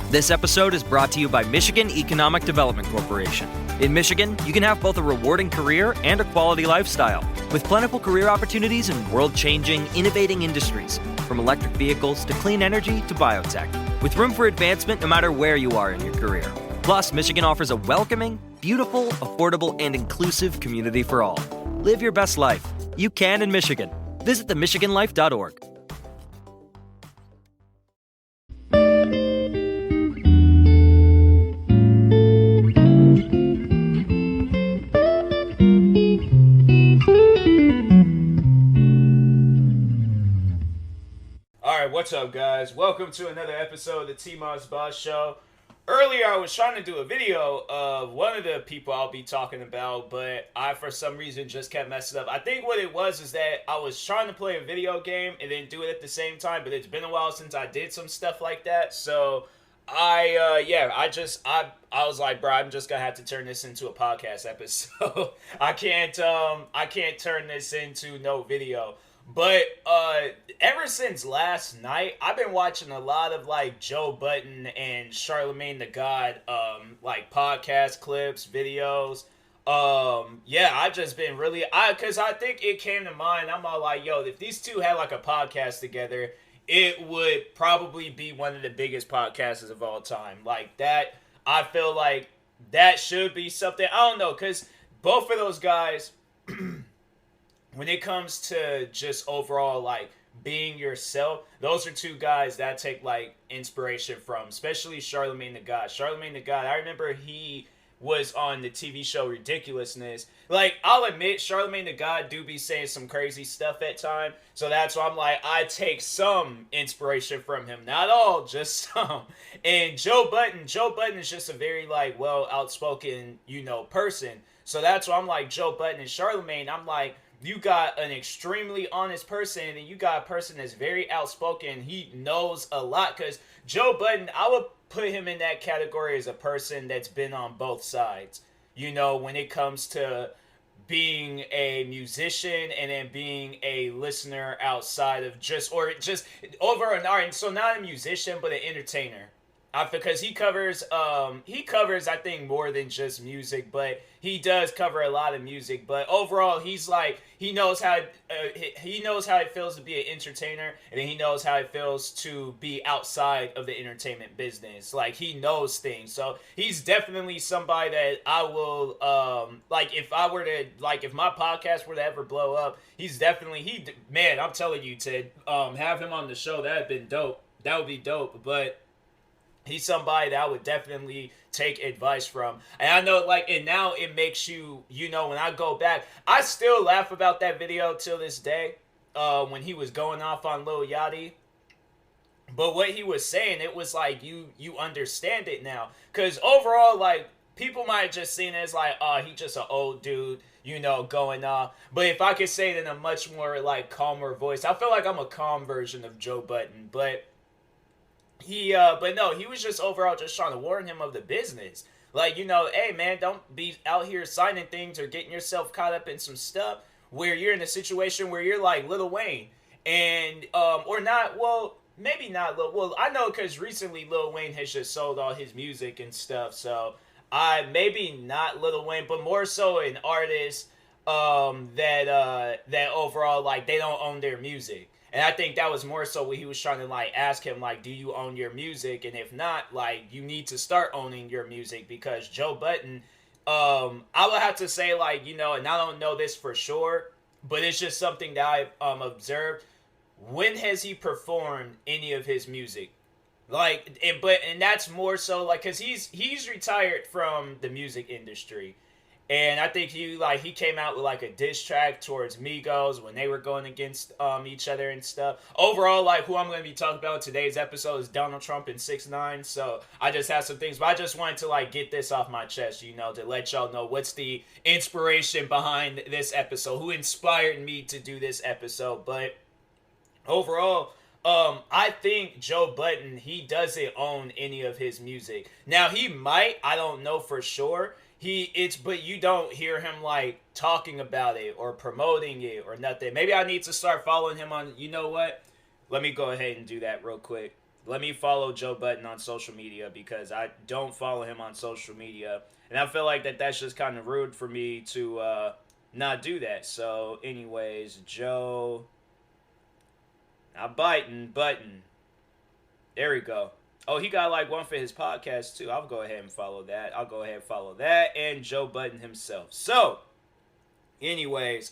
This episode is brought to you by Michigan Economic Development Corporation. In Michigan, you can have both a rewarding career and a quality lifestyle, with plentiful career opportunities in world-changing, innovating industries, from electric vehicles to clean energy to biotech, with room for advancement no matter where you are in your career. Plus, Michigan offers a welcoming, beautiful, affordable, and inclusive community for all. Live your best life. You can in Michigan. Visit themichiganlife.org. What's up, guys? Welcome to another episode of the TMossBoss show. Earlier, I was trying to do a video of one of the people I'll be talking about, but I, for some reason, just kept messing up. I think what it was is that I was trying to play a video game and then do it at the same time, but it's been a while since I did some stuff like that, so I was like, bro, I'm just gonna have to turn this into a podcast episode. I can't turn this into no video. But ever since last night, I've been watching a lot of like Joe Budden and Charlemagne the God like podcast clips, videos. I've just been really because I think it came to mind. I'm all like, yo, if these two had like a podcast together, it would probably be one of the biggest podcasts of all time. Like that, I feel like that should be something. I don't know, because both of those guys. When it comes to just overall, like, being yourself, those are two guys that I take, like, inspiration from, especially Charlemagne the God. Charlemagne the God, I remember he was on the TV show Ridiculousness. Like, I'll admit, Charlemagne the God do be saying some crazy stuff at times, so that's why I'm like, I take some inspiration from him. Not all, just some. And Joe Budden is just a very, like, well, outspoken, person. So that's why I'm like, Joe Budden and Charlemagne, I'm like, you got an extremely honest person, and you got a person that's very outspoken. He knows a lot, because Joe Budden, I would put him in that category as a person that's been on both sides. When it comes to being a musician and then being a listener outside of just over an art. So not a musician, but an entertainer. Because he covers, I think, more than just music, but he does cover a lot of music. But overall, he's like, he knows how it feels to be an entertainer, and then he knows how it feels to be outside of the entertainment business. Like, he knows things. So he's definitely somebody that I will, if my podcast were to ever blow up, he's definitely, man, I'm telling you, to have him on the show, that'd been dope. That would be dope, but he's somebody that I would definitely take advice from. And I know, and now it makes you, when I go back, I still laugh about that video till this day, when he was going off on Lil Yachty. But what he was saying, it was like, you understand it now. Because overall, like, people might have just seen it as like, oh, he's just an old dude, going off. But if I could say it in a much more, like, calmer voice, I feel like I'm a calm version of Joe Budden, but he was just overall just trying to warn him of the business. Like, hey, man, don't be out here signing things or getting yourself caught up in some stuff where you're in a situation where you're like Lil Wayne. And, or not, well, maybe not well, I know because recently Lil Wayne has just sold all his music and stuff. So, maybe not Lil Wayne, but more so an artist, that overall, like, they don't own their music. And I think that was more so what he was trying to, like, ask him, like, do you own your music? And if not, like, you need to start owning your music, because Joe Budden, I would have to say, like, and I don't know this for sure, but it's just something that I've observed. When has he performed any of his music? Like, and that's more so, like, because he's retired from the music industry. And I think he came out with, like, a diss track towards Migos when they were going against each other and stuff. Overall, like, who I'm going to be talking about in today's episode is Donald Trump and 6ix9ine. So I just have some things, but I just wanted to, like, get this off my chest, to let y'all know what's the inspiration behind this episode, who inspired me to do this episode. But overall, I think Joe Budden, he doesn't own any of his music. Now, he might, I don't know for sure. But you don't hear him, like, talking about it or promoting it or nothing. Maybe I need to start following him on, you know what? Let me go ahead and do that real quick. let me follow Joe Budden on social media because I don't follow him on social media. And I feel like that's just kind of rude for me to not do that. So, anyways, Joe... Not Biden, Button. There we go. Oh, he got like one for his podcast too. I'll go ahead and follow that. And Joe Budden himself. So, anyways,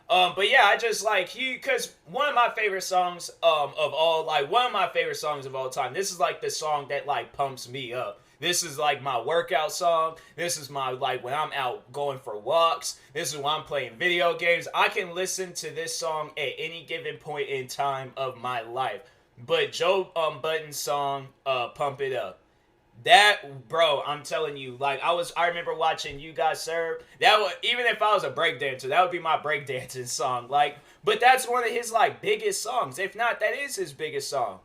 but yeah, I just like because one of my favorite songs of all time. This is like the song that like pumps me up. This is like my workout song. This is my like when I'm out going for walks. This is when I'm playing video games. I can listen to this song at any given point in time of my life. But Joe Budden's song, Pump It Up. That, bro, I'm telling you, like, I remember watching You Got Served. That would, even if I was a breakdancer, that would be my breakdancing song. Like, but that's one of his, like, biggest songs. If not, that is his biggest song.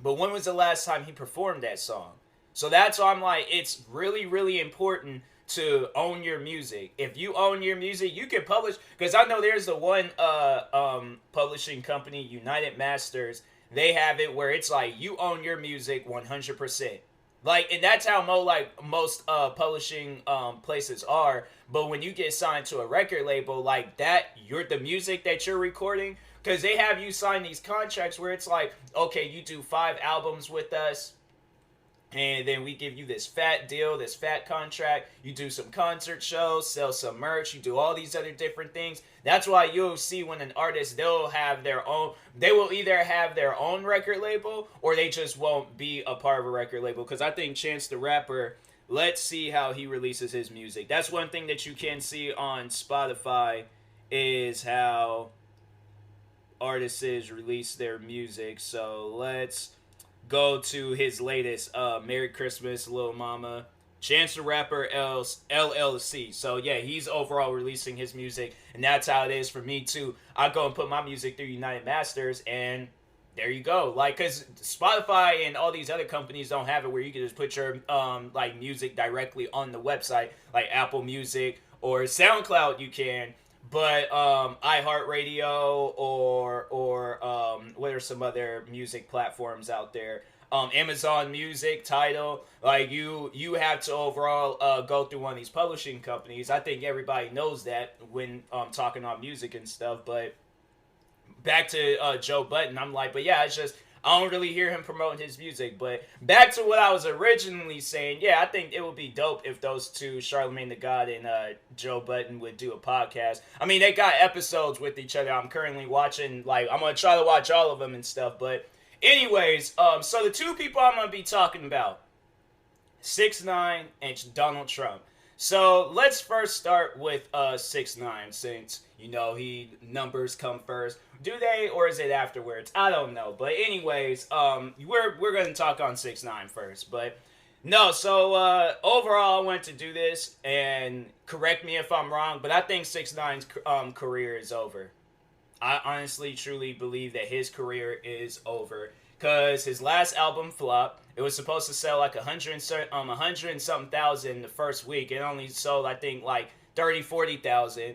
But when was the last time he performed that song? So that's why I'm like, it's really, really important to own your music. If you own your music, you can publish, because I know there's the one publishing company, United Masters. They have it where it's like you own your music 100%. Like, and that's how most publishing places are. But when you get signed to a record label like that, the music that you're recording, because they have you sign these contracts where it's like, okay, you do 5 albums with us, and then we give you this fat deal, this fat contract. You do some concert shows, sell some merch. You do all these other different things. That's why you'll see when an artist, they will either have their own record label or they just won't be a part of a record label. Because I think Chance the Rapper, let's see how he releases his music. That's one thing that you can see on Spotify is how artists release their music. So let's go to his latest, Merry Christmas, Lil Mama, Chance the Rapper LLC. So yeah, he's overall releasing his music, and that's how it is for me too. I go and put my music through United Masters, and there you go. Like, cause Spotify and all these other companies don't have it where you can just put your like music directly on the website, like Apple Music or SoundCloud. You can. But iHeartRadio or what are some other music platforms out there? Amazon Music, Tidal. Like you have to overall go through one of these publishing companies. I think everybody knows that when talking on music and stuff. But back to Joe Budden, I'm like, but yeah, it's just I don't really hear him promoting his music. But back to what I was originally saying, yeah, I think it would be dope if those two, Charlamagne the God and Joe Budden, would do a podcast. I mean, they got episodes with each other. I'm currently watching, like, I'm going to try to watch all of them and stuff. But anyways, so the two people I'm going to be talking about, 6ix9ine and Donald Trump. So let's first start with 6ix9ine, since, you know, numbers come first. Do they, or is it afterwards? I don't know. But anyways, we're going to talk on 6ix9ine first. But no, so overall, I wanted to do this, and correct me if I'm wrong, but I think 6ix9ine's career is over. I honestly, truly believe that his career is over. Because his last album flopped. It was supposed to sell like 100 and something thousand the first week. It only sold, I think, like 40,000.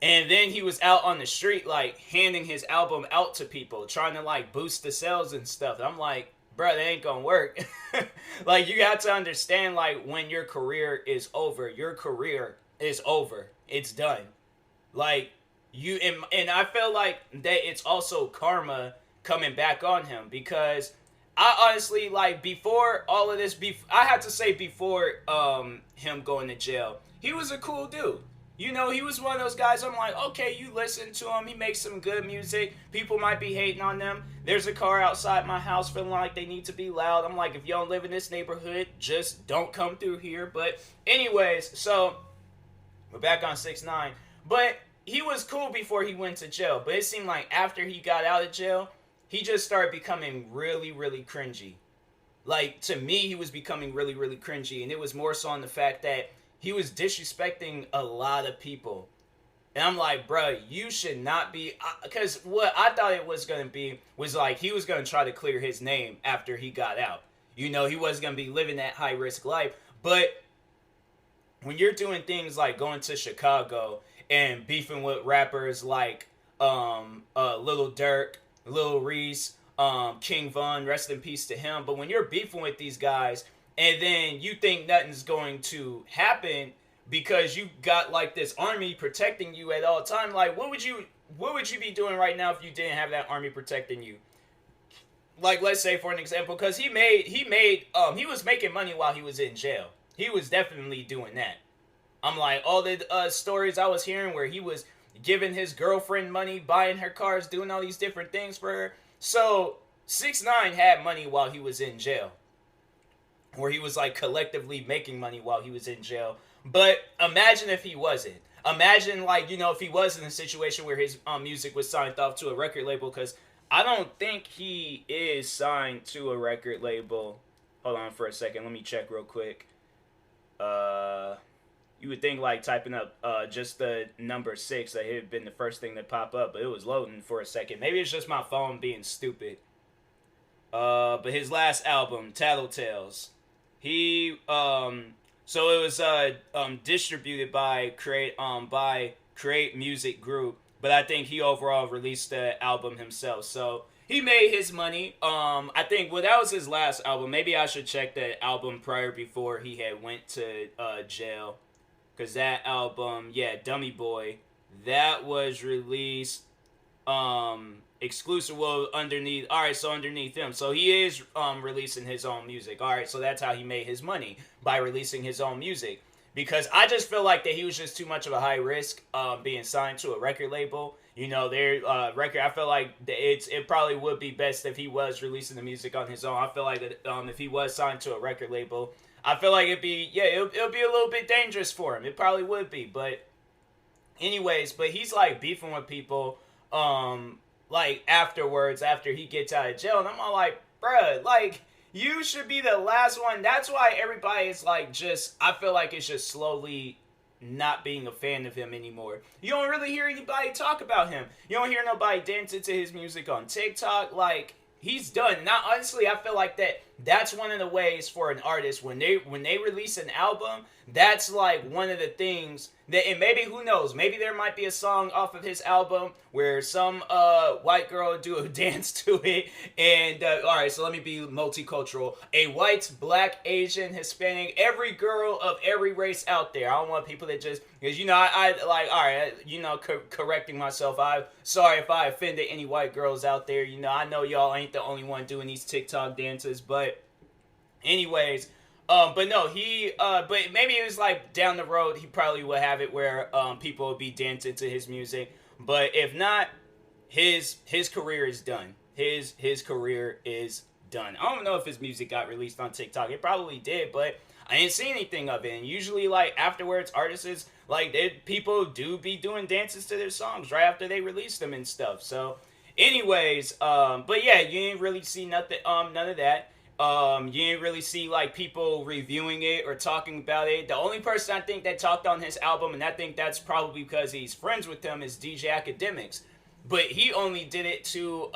And then he was out on the street, like, handing his album out to people, trying to, like, boost the sales and stuff. And I'm like, bro, that ain't gonna work. Like, you got to understand, like, when your career is over, your career is over. It's done. Like, and I feel like that it's also karma coming back on him, because I honestly, like, before all of this, I have to say before him going to jail, he was a cool dude. You know, he was one of those guys, I'm like, okay, you listen to him, he makes some good music, people might be hating on them, there's a car outside my house feeling like they need to be loud, I'm like, if you don't live in this neighborhood, just don't come through here. But anyways, so, we're back on 6ix9ine, but he was cool before he went to jail, but it seemed like after he got out of jail, he just started becoming really, really cringy. Like, to me, he was becoming really, really cringy, and it was more so on the fact that he was disrespecting a lot of people. And I'm like, bro, you should not be... Because what I thought it was going to be was like he was going to try to clear his name after he got out. You know, he wasn't going to be living that high-risk life. But when you're doing things like going to Chicago and beefing with rappers like Lil Durk, Lil Reese, King Von, rest in peace to him. But when you're beefing with these guys and then you think nothing's going to happen because you got like this army protecting you at all time, like what would you be doing right now if you didn't have that army protecting you? Like, let's say for an example, because he was making money while he was in jail. He was definitely doing that. I'm like, all the stories I was hearing where he was giving his girlfriend money, buying her cars, doing all these different things for her. So 6ix9ine had money while he was in jail, where he was like collectively making money while he was in jail. But imagine if he wasn't. Imagine, like, you know, if he was in a situation where his music was signed off to a record label, because I don't think he is signed to a record label. Hold on for a second. Let me check real quick. You would think, like, typing up just the number 6, that it had been the first thing that popped up, but it was loading for a second. Maybe it's just my phone being stupid. But his last album, Tattletales, he so it was distributed by Create Music Group, but I think he overall released the album himself. So he made his money. I think, well, that was his last album. Maybe I should check the album prior before he had went to jail. Because that album, yeah, Dummy Boy, that was released exclusive, well, underneath him. So he is releasing his own music. Alright, so that's how he made his money, by releasing his own music. Because I just feel like that he was just too much of a high risk being signed to a record label. You know, their record, I feel like it probably would be best if he was releasing the music on his own. I feel like that, if he was signed to a record label, I feel like it'll be a little bit dangerous for him. It probably would be. But anyways, but he's like beefing with people like afterwards, after he gets out of jail. And I'm all like, bruh, like, you should be the last one. That's why everybody is like, just, I feel like it's just slowly not being a fan of him anymore. You don't really hear anybody talk about him. You don't hear nobody dancing to his music on TikTok. Like, he's done. Now, honestly, I feel like that's one of the ways for an artist, when they release an album, that's like one of the things that, and maybe, who knows, maybe there might be a song off of his album where some white girl do a dance to it. And all right, so let me be multicultural. A white, black, Asian, Hispanic, every girl of every race out there. I don't want people that just, because, you know, I like, all right, you know, correcting myself. I'm sorry if I offended any white girls out there. You know, I know y'all ain't the only one doing these TikTok dances, but anyways, but no, but maybe it was like down the road, he probably would have it where people would be dancing to his music. But if not, his career is done. His career is done. I don't know if his music got released on TikTok. It probably did, but I didn't see anything of it. And usually, like, afterwards, artists, like, people do be doing dances to their songs right after they release them and stuff. So, anyways, but yeah, you didn't really see nothing, none of that. You didn't really see, like, people reviewing it or talking about it. The only person I think that talked on his album, and I think that's probably because he's friends with him, is DJ Academics. But he only did it to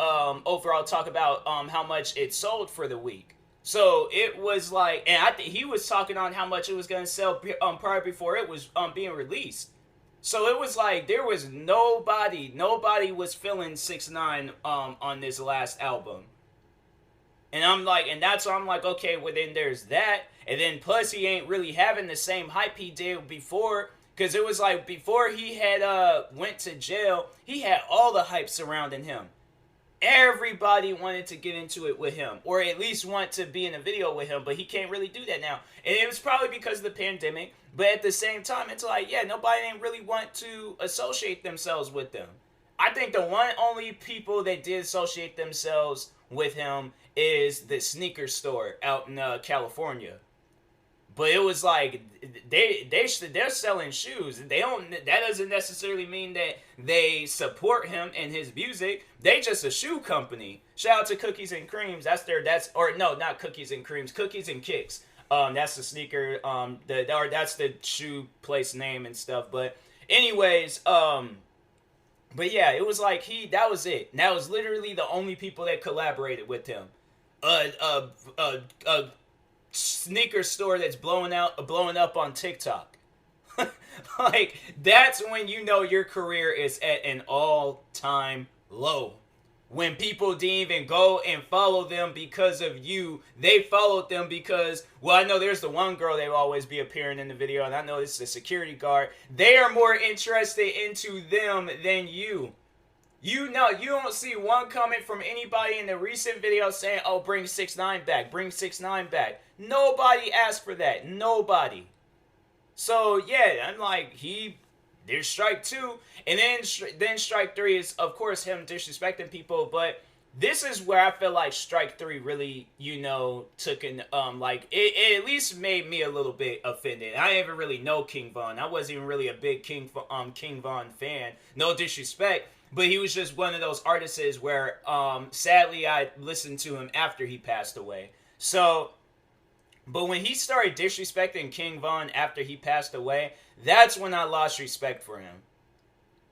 overall talk about how much it sold for the week. So it was like, and I think he was talking on how much it was going to sell prior before it was being released. So it was like there was nobody was feeling 6ix9ine on this last album. And I'm like, and that's why I'm like, okay, well then there's that. And then plus he ain't really having the same hype he did before. Because it was like before he had went to jail, he had all the hype surrounding him. Everybody wanted to get into it with him, or at least want to be in a video with him, but he can't really do that now. And it was probably because of the pandemic, but at the same time, it's like, yeah, nobody didn't really want to associate themselves with them. I think the only people that did associate themselves with him is the sneaker store out in California. But it was like they're selling shoes. That doesn't necessarily mean that they support him and his music. They just a shoe company. Shout out to Cookies and Creams. Not Cookies and Creams. Cookies and Kicks. That's the sneaker. That's the shoe place name and stuff. But anyways, but yeah, it was like that was it. That was literally the only people that collaborated with him. Sneaker store that's blowing up on TikTok. Like, that's when you know your career is at an all-time low. when people didn't even go and follow them because of you. They followed them because, well, I know there's the one girl that will always be appearing in the video, and I know it's the security guard. They are more interested into them than you. You know, you don't see one comment from anybody in the recent video saying, oh, bring 6ix9ine back, bring 6ix9ine back. Nobody asked for that. Nobody. So, yeah, I'm like, there's strike 2, and then strike 3 is, of course, him disrespecting people, but this is where I feel like strike 3 really, you know, took an, like, it at least made me a little bit offended. I didn't even really know King Von. I wasn't even really a big King Von fan. No disrespect, but he was just one of those artists where, sadly, I listened to him after he passed away. So, but when he started disrespecting King Von after he passed away, that's when I lost respect for him.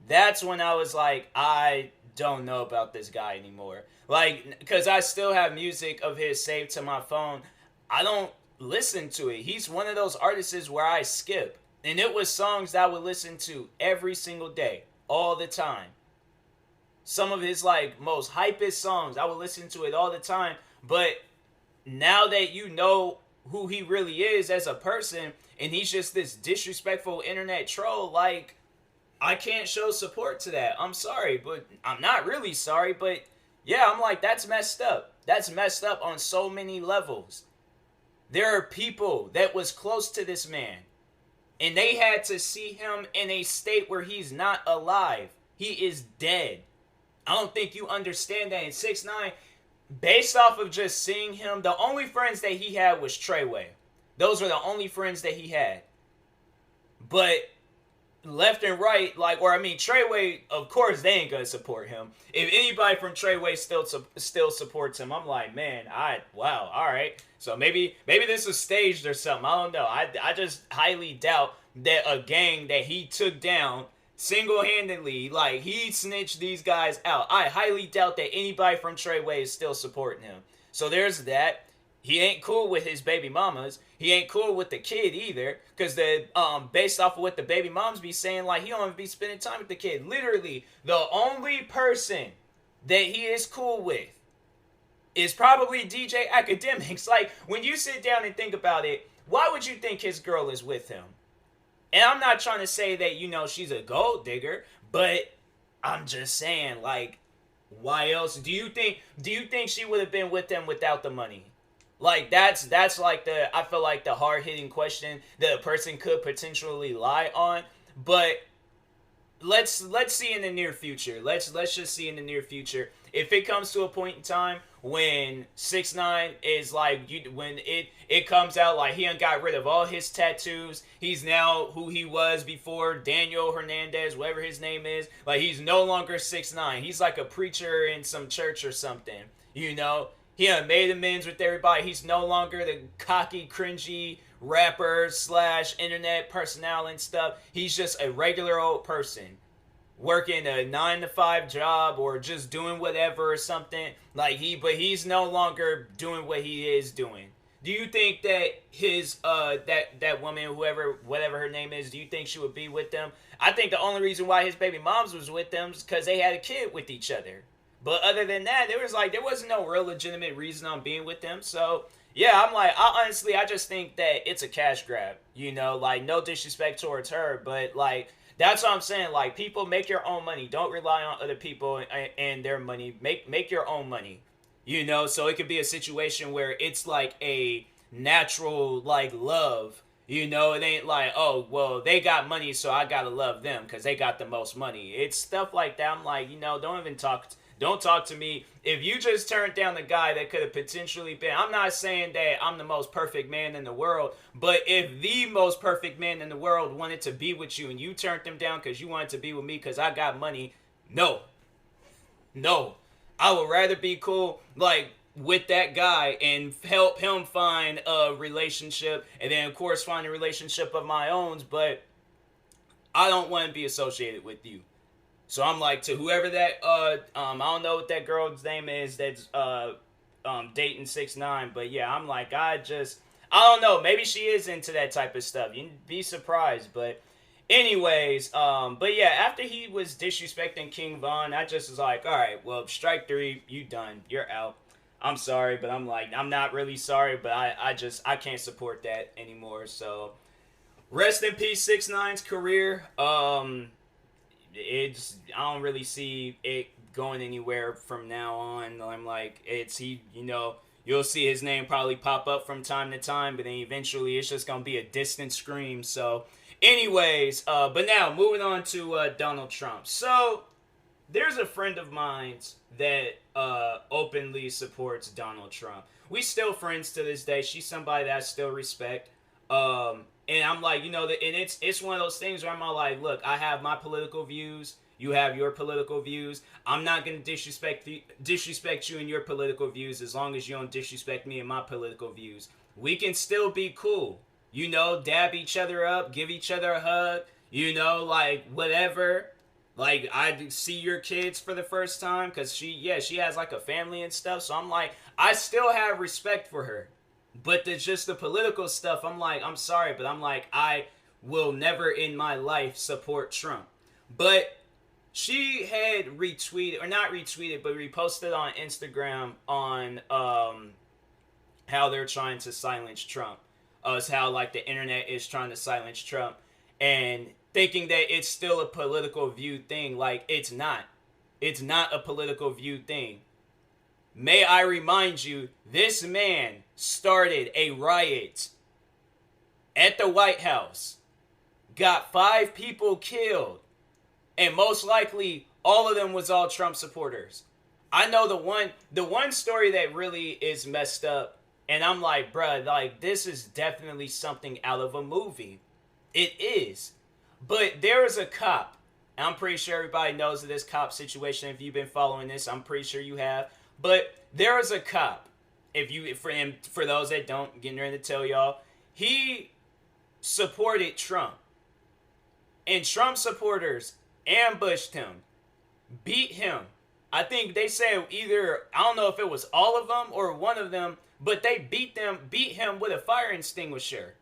That's when I was like, I don't know about this guy anymore. Like, because I still have music of his saved to my phone. I don't listen to it. He's one of those artists where I skip. And it was songs that I would listen to every single day, all the time. Some of his, like, most hypest songs, I would listen to it all the time. But now that you know who he really is as a person, and he's just this disrespectful internet troll, like, I can't show support to that. I'm sorry, but I'm not really sorry, but yeah, I'm like, that's messed up. That's messed up on so many levels. There are people that was close to this man, and they had to see him in a state where he's not alive. He is dead. I don't think you understand that. In 6ix9ine, based off of just seeing him, the only friends that he had was Treyway. Those were the only friends that he had. But left and right, like, or I mean, Treyway, of course, they ain't gonna support him. If anybody from Treyway still supports him, I'm like, man, wow, all right. So maybe this is staged or something. I don't know. I just highly doubt that a gang that he took down single-handedly, like, he snitched these guys out. I highly doubt that anybody from Treyway is still supporting him. So there's that. He ain't cool with his baby mamas. He ain't cool with the kid either, because based off of what the baby moms be saying, like, he don't even be spending time with the kid. Literally, the only person that he is cool with is probably DJ Academics. Like, when you sit down and think about it, why would you think his girl is with him? And I'm not trying to say that, you know, she's a gold digger, but I'm just saying, like, why else? Do you think she would have been with him without the money? Like, that's like I feel like the hard-hitting question that a person could potentially lie on. But let's see in the near future. Let's just see in the near future. If it comes to a point in time when 6ix9ine is like, when it comes out like he done got rid of all his tattoos, he's now who he was before, Daniel Hernandez, whatever his name is. Like, he's no longer 6ix9ine. He's like a preacher in some church or something, you know. He done made amends with everybody. He's no longer the cocky, cringy rapper / internet personality and stuff. He's just a regular old person working a 9-to-5 job or just doing whatever or something. Like, but he's no longer doing what he is doing. Do you think that his that woman, whatever her name is, do you think she would be with them? I think the only reason why his baby moms was with them is because they had a kid with each other. But other than that, there wasn't no real legitimate reason on being with them. So, yeah, I'm like, I just think that it's a cash grab, you know, like, no disrespect towards her, but, like, that's what I'm saying. Like, people, make your own money. Don't rely on other people and their money. Make your own money, you know, so it could be a situation where it's like a natural, like, love, you know. It ain't like, oh, well, they got money, so I gotta love them because they got the most money. It's stuff like that. I'm like, you know, don't talk to me. If you just turned down the guy that could have potentially been, I'm not saying that I'm the most perfect man in the world, but if the most perfect man in the world wanted to be with you and you turned him down because you wanted to be with me because I got money, no. I would rather be cool, like, with that guy and help him find a relationship and then, of course, find a relationship of my own, but I don't want to be associated with you. So I'm like, to whoever that, I don't know what that girl's name is that's dating 6ix9ine, but yeah, I'm like, I don't know, maybe she is into that type of stuff. You'd be surprised, but Anyways, but yeah, after he was disrespecting King Von, I just was like, all right, well, strike three, you done, you're out. I'm sorry, but I'm like, I'm not really sorry, but I can't support that anymore. So rest in peace, 6ix9ine's career. I don't really see it going anywhere from now on. I'm like, you'll see his name probably pop up from time to time, but then eventually it's just gonna be a distant scream. So, anyways, but now moving on to Donald Trump. So there's a friend of mine that openly supports Donald Trump. We still friends to this day. She's somebody that I still respect. And I'm like, and it's one of those things where I'm all like, look, I have my political views. You have your political views. I'm not gonna disrespect you and your political views as long as you don't disrespect me and my political views. We can still be cool. Dab each other up, give each other a hug. Like whatever. Like, I see your kids for the first time because she has like a family and stuff. So I'm like, I still have respect for her. But just the political stuff, I'm like, I'm sorry, but I'm like, I will never in my life support Trump. But she had retweeted, or not retweeted, but reposted on Instagram on how they're trying to silence Trump. It's how like the internet is trying to silence Trump. And thinking that it's still a political view thing. Like, it's not. It's not a political view thing. May I remind you, this man started a riot at the White House, got 5 people killed, and most likely all of them was all Trump supporters. I know the one story that really is messed up, and I'm like, bruh, like, this is definitely something out of a movie. It is. But there is a cop, and I'm pretty sure everybody knows of this cop situation. If you've been following this, I'm pretty sure you have. But there is a cop. For those that don't, getting ready to tell y'all, he supported Trump, and Trump supporters ambushed him, beat him. I think they said either, I don't know if it was all of them or one of them, but they beat him with a fire extinguisher.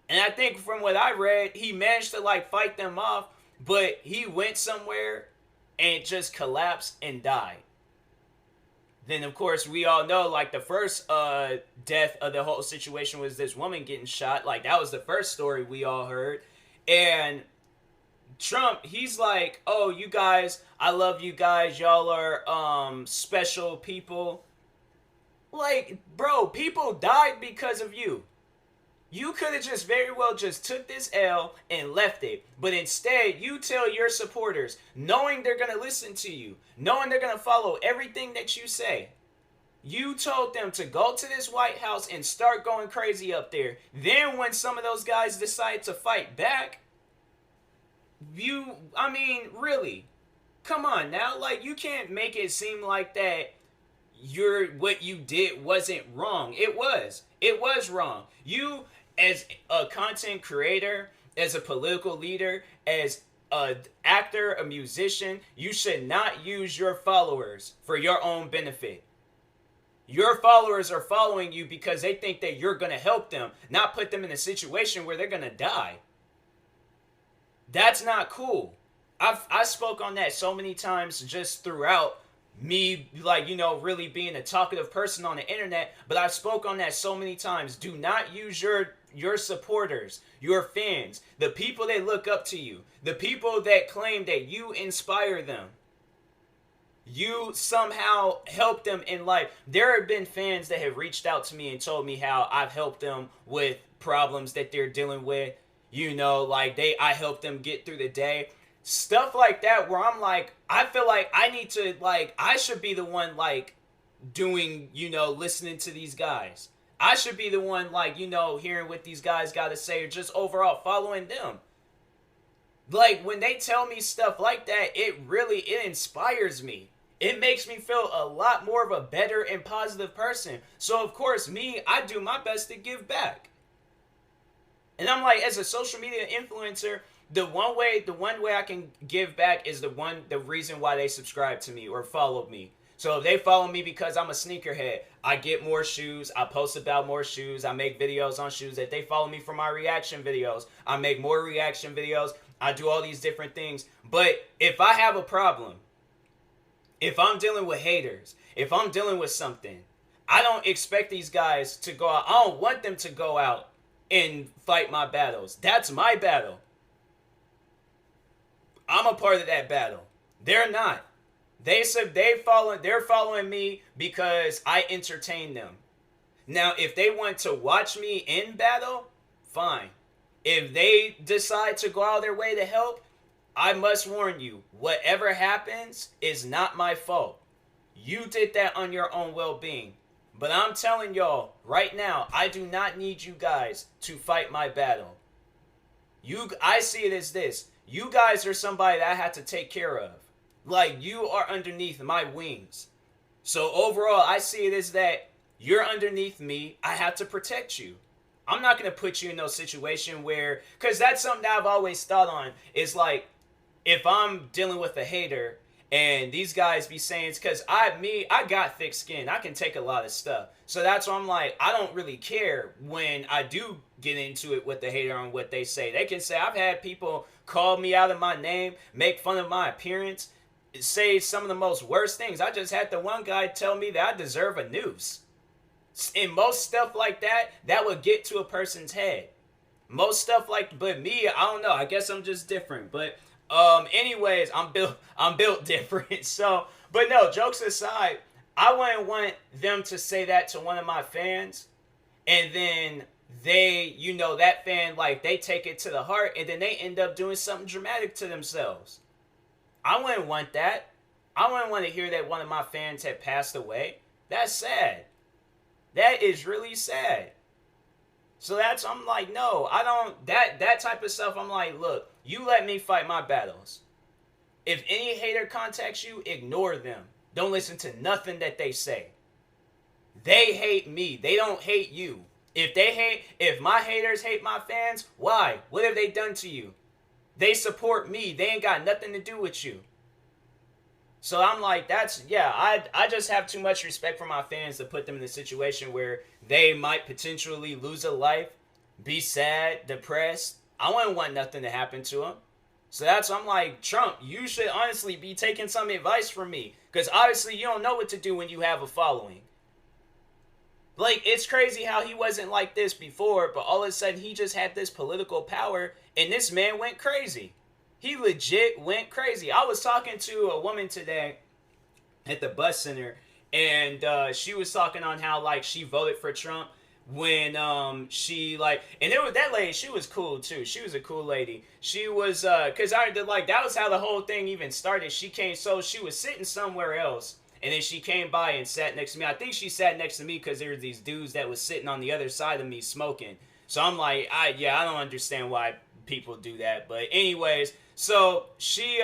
And I think from what I read, he managed to like fight them off, but he went somewhere and just collapsed and died. Then, of course, we all know, like, the first death of the whole situation was this woman getting shot. Like, that was the first story we all heard. And Trump, he's like, oh, you guys, I love you guys. Y'all are special people. Like, bro, people died because of you. You could have just very well just took this L and left it. But instead, you tell your supporters, knowing they're going to listen to you, knowing they're going to follow everything that you say. You told them to go to this White House and start going crazy up there. Then when some of those guys decide to fight back, really, come on now. Like, you can't make it seem like that what you did wasn't wrong. It was wrong. You, as a content creator, as a political leader, as an actor, a musician, you should not use your followers for your own benefit. Your followers are following you because they think that you're going to help them, not put them in a situation where they're going to die. That's not cool. I spoke on that so many times just throughout me, like, really being a talkative person on the internet, but I've spoke on that so many times. Do not use your supporters, your fans, the people that look up to you, the people that claim that you inspire them. You somehow help them in life. There have been fans that have reached out to me and told me how I've helped them with problems that they're dealing with. I helped them get through the day. Stuff like that where I'm like, I feel like I need to, like, I should be the one, like, doing, listening to these guys. I should be the one, like, hearing what these guys got to say or just overall following them. Like, when they tell me stuff like that, it inspires me. It makes me feel a lot more of a better and positive person. So, of course, I do my best to give back. And I'm like, as a social media influencer, the one way I can give back is the reason why they subscribe to me or follow me. So if they follow me because I'm a sneakerhead, I get more shoes, I post about more shoes, I make videos on shoes. If they follow me for my reaction videos, I make more reaction videos, I do all these different things. But if I have a problem, if I'm dealing with haters, if I'm dealing with something, I don't expect these guys to go out. I don't want them to go out and fight my battles. That's my battle. I'm a part of that battle. They're not. They're following me because I entertain them. Now, if they want to watch me in battle, fine. If they decide to go out of their way to help, I must warn you, whatever happens is not my fault. You did that on your own well-being. But I'm telling y'all, right now, I do not need you guys to fight my battle. I see it as this. You guys are somebody that I have to take care of. Like, you are underneath my wings. So overall, I see it as that you're underneath me. I have to protect you. I'm not going to put you in no situation where, because that's something that I've always thought on, is like, if I'm dealing with a hater and these guys be saying, it's because I got thick skin. I can take a lot of stuff. So that's why I'm like, I don't really care when I do get into it with the hater on what they say. They can say, I've had people call me out of my name, make fun of my appearance, say some of the most worst things. I just had the one guy tell me that I deserve a noose. And most stuff like that, that would get to a person's head. Most stuff like, but me, I don't know. I guess I'm just different. But anyways, I'm built different. So, but no, jokes aside, I wouldn't want them to say that to one of my fans, and then that fan, like, they take it to the heart, and then they end up doing something dramatic to themselves. I wouldn't want that. I wouldn't want to hear that one of my fans had passed away. That's sad. That is really sad. So I'm like, no, I don't, that type of stuff, I'm like, look, you let me fight my battles. If any hater contacts you, ignore them. Don't listen to nothing that they say. They hate me. They don't hate you. If my haters hate my fans, why? What have they done to you? They support me. They ain't got nothing to do with you. So I'm like, I just have too much respect for my fans to put them in a situation where they might potentially lose a life, be sad, depressed. I wouldn't want nothing to happen to them. So I'm like, Trump, you should honestly be taking some advice from me. Because obviously you don't know what to do when you have a following. Like, it's crazy how he wasn't like this before, but all of a sudden he just had this political power, and this man went crazy. He legit went crazy. I was talking to a woman today at the bus center, and she was talking on how, like, she voted for Trump when she, like, and it was that lady, she was cool too. She was a cool lady. She was because that was how the whole thing even started. She was sitting somewhere else, and then she came by and sat next to me. I think she sat next to me because there were these dudes that was sitting on the other side of me smoking. So I'm like, I don't understand why people do that. But anyways, so she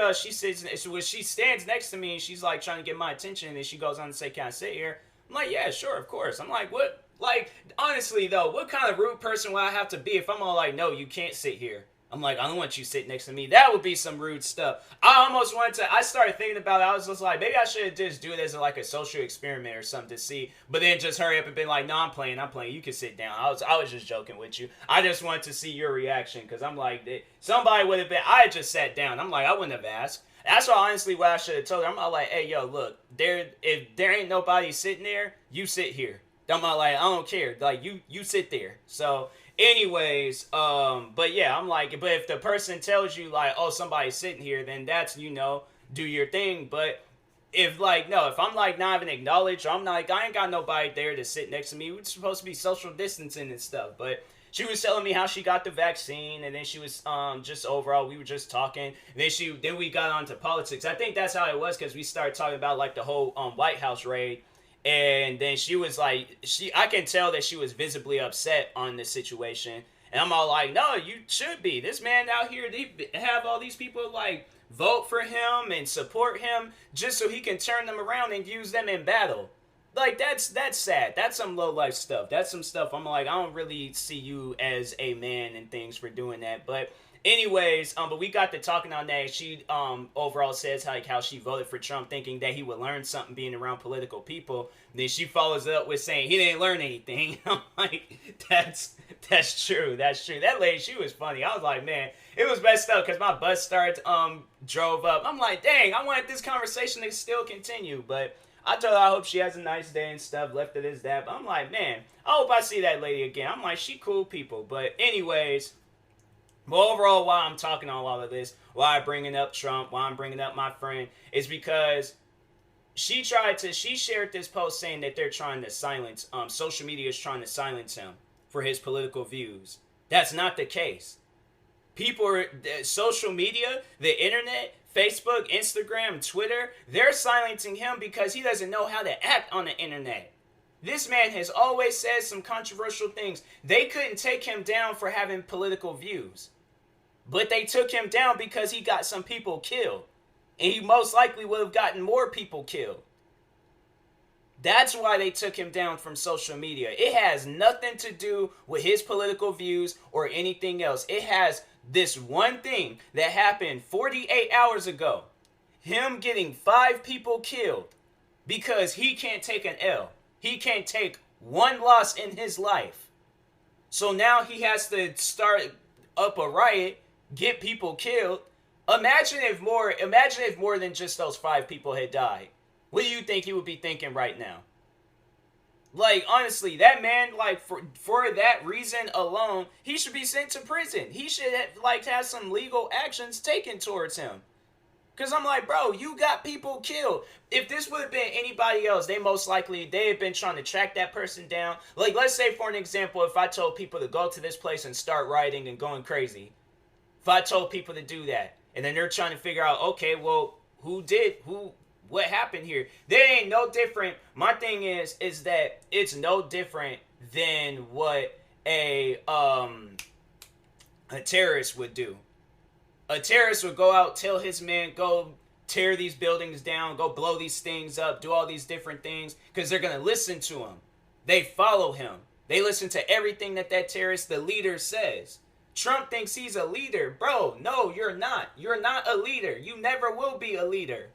stands next to me, and she's like trying to get my attention, and then she goes on to say, "Can I sit here?" I'm like, "Yeah, sure, of course." I'm like, what? Like, honestly though, what kind of rude person would I have to be if I'm all like, "No, you can't sit here"? I'm like, I don't want you sitting next to me. That would be some rude stuff. I started thinking about it. I was just like, maybe I should just do it as like a social experiment or something to see. But then just hurry up and be like, no, I'm playing. You can sit down. I was just joking with you. I just wanted to see your reaction, because I'm like, somebody would have been, I just sat down. I'm like, I wouldn't have asked. That's honestly what I should have told her. I'm all like, hey, yo, look, if there ain't nobody sitting there, you sit here. I'm all like, I don't care. Like, you sit there. So anyways, but yeah, I'm like, but if the person tells you like, oh, somebody's sitting here, then that's, do your thing. But if I'm like not even acknowledged, or I'm like, I ain't got nobody there to sit next to me. We're supposed to be social distancing and stuff. But she was telling me how she got the vaccine, and then she was just overall, we were just talking. And then we got onto politics. I think that's how it was, because we started talking about like the whole White House raid. And then she was like, I can tell that she was visibly upset on the situation. And I'm all like, no, you should be. This man out here, they have all these people like vote for him and support him just so he can turn them around and use them in battle. like that's sad. That's some low life stuff. That's some stuff I'm like, I don't really see you as a man and things for doing that. But anyways, but we got to talking on that. She overall says how she voted for Trump thinking that he would learn something being around political people. Then she follows it up with saying he didn't learn anything. I'm like, that's true. That's true. That lady, she was funny. I was like, man, it was messed up because my bus started drove up. I'm like, dang, I wanted this conversation to still continue, but I told her I hope she has a nice day and stuff, left it as that. But I'm like, man, I hope I see that lady again. I'm like, she cool people. But anyways, but overall, why I'm talking on all of this, why I'm bringing up Trump, why I'm bringing up my friend, is because she shared this post saying that they're trying to silence, social media is trying to silence him for his political views. That's not the case. Social media, the internet, Facebook, Instagram, Twitter, they're silencing him because he doesn't know how to act on the internet. This man has always said some controversial things. They couldn't take him down for having political views. But they took him down because he got some people killed. And he most likely would have gotten more people killed. That's why they took him down from social media. It has nothing to do with his political views or anything else. It has this one thing that happened 48 hours ago. Him getting 5 people killed because he can't take an L. He can't take one loss in his life. So now he has to start up a riot, get people killed. Imagine if more than just those 5 people had died. What do you think he would be thinking right now? Like, honestly, that man, like, for that reason alone, he should be sent to prison. He should, have some legal actions taken towards him. Because I'm like, bro, you got people killed. If this would have been anybody else, they had been trying to track that person down. Like, let's say, for an example, if I told people to go to this place and start rioting and going crazy. If I told people to do that, and then they're trying to figure out, okay, well, what happened here? They ain't no different. My thing is that it's no different than what a terrorist would do. A terrorist would go out, tell his men, go tear these buildings down, go blow these things up, do all these different things, because they're going to listen to him. They follow him. They listen to everything that terrorist, the leader, says. Trump thinks he's a leader. Bro, no, you're not. You're not a leader. You never will be a leader.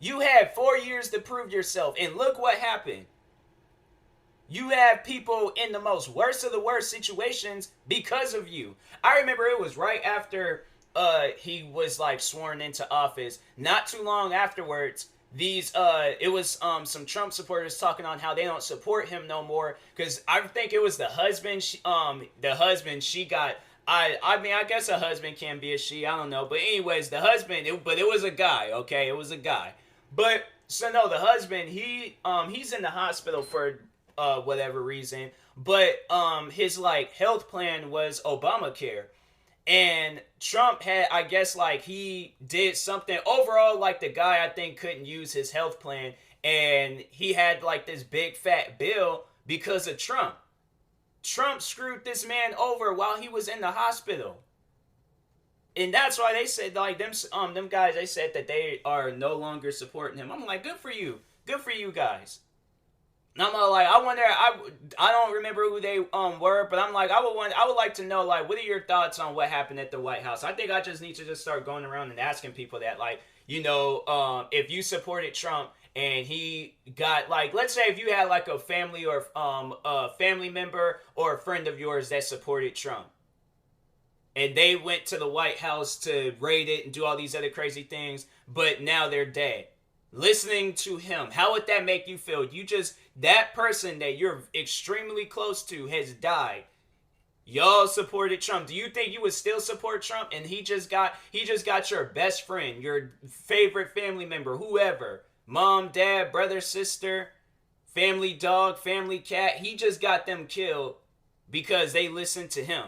You had 4 years to prove yourself, and look what happened. You have people in the most worst of the worst situations because of you. I remember it was right after he was like sworn into office. Not too long afterwards, some Trump supporters talking on how they don't support him no more because I think it was the husband. She got. I mean, I guess a husband can be a she. I don't know, but anyways, the husband. It was a guy. Okay, it was a guy. But so no, the husband. He's in the hospital for whatever reason. But his like health plan was Obamacare. And Trump had, I guess, like, he did something. Overall, like, the guy, I think, couldn't use his health plan. And he had, like, this big fat bill because of Trump. Trump screwed this man over while he was in the hospital. And that's why they said, like, them guys, they said that they are no longer supporting him. I'm like, good for you. Good for you guys. And I'm like, I wonder, I don't remember who they were, but I'm like, I would like to know, like, what are your thoughts on what happened at the White House? I think I just need to just start going around and asking people that, like, you know, if you supported Trump and he got, like, let's say if you had, like, a family or a family member or a friend of yours that supported Trump, and they went to the White House to raid it and do all these other crazy things, but now they're dead. Listening to him, how would that make you feel? That person that you're extremely close to has died. Y'all supported Trump. Do you think you would still support Trump? And he just got your best friend, your favorite family member, whoever, mom, dad, brother, sister, family dog, family cat. He just got them killed because they listened to him.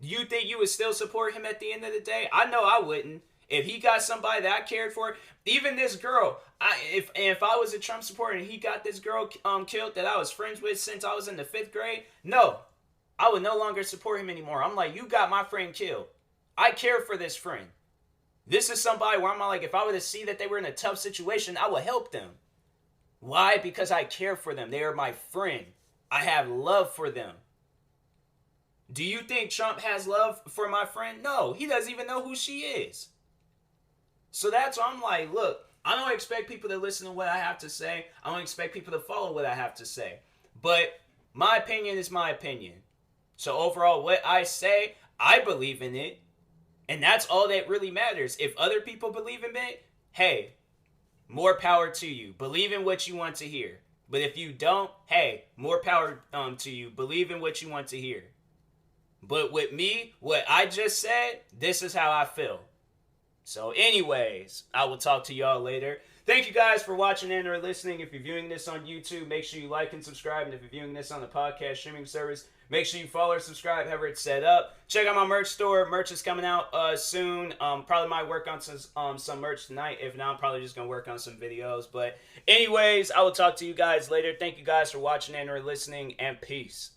Do you think you would still support him at the end of the day? I know I wouldn't. If he got somebody that I cared for, even this girl, if I was a Trump supporter and he got this girl killed that I was friends with since I was in the 5th grade, no, I would no longer support him anymore. I'm like, you got my friend killed. I care for this friend. This is somebody where I'm like, if I were to see that they were in a tough situation, I would help them. Why? Because I care for them. They are my friend. I have love for them. Do you think Trump has love for my friend? No, he doesn't even know who she is. So that's why I'm like, look, I don't expect people to listen to what I have to say. I don't expect people to follow what I have to say. But my opinion is my opinion. So overall, what I say, I believe in it. And that's all that really matters. If other people believe in it, hey, more power to you. Believe in what you want to hear. But if you don't, hey, more power to you. Believe in what you want to hear. But with me, what I just said, this is how I feel. So anyways, I will talk to y'all later. Thank you guys for watching and or listening. If you're viewing this on YouTube, make sure you like and subscribe. And if you're viewing this on the podcast streaming service, make sure you follow or subscribe, however it's set up. Check out my merch store. Merch is coming out soon. Probably might work on some merch tonight. If not, I'm probably just going to work on some videos. But anyways, I will talk to you guys later. Thank you guys for watching and or listening, and peace.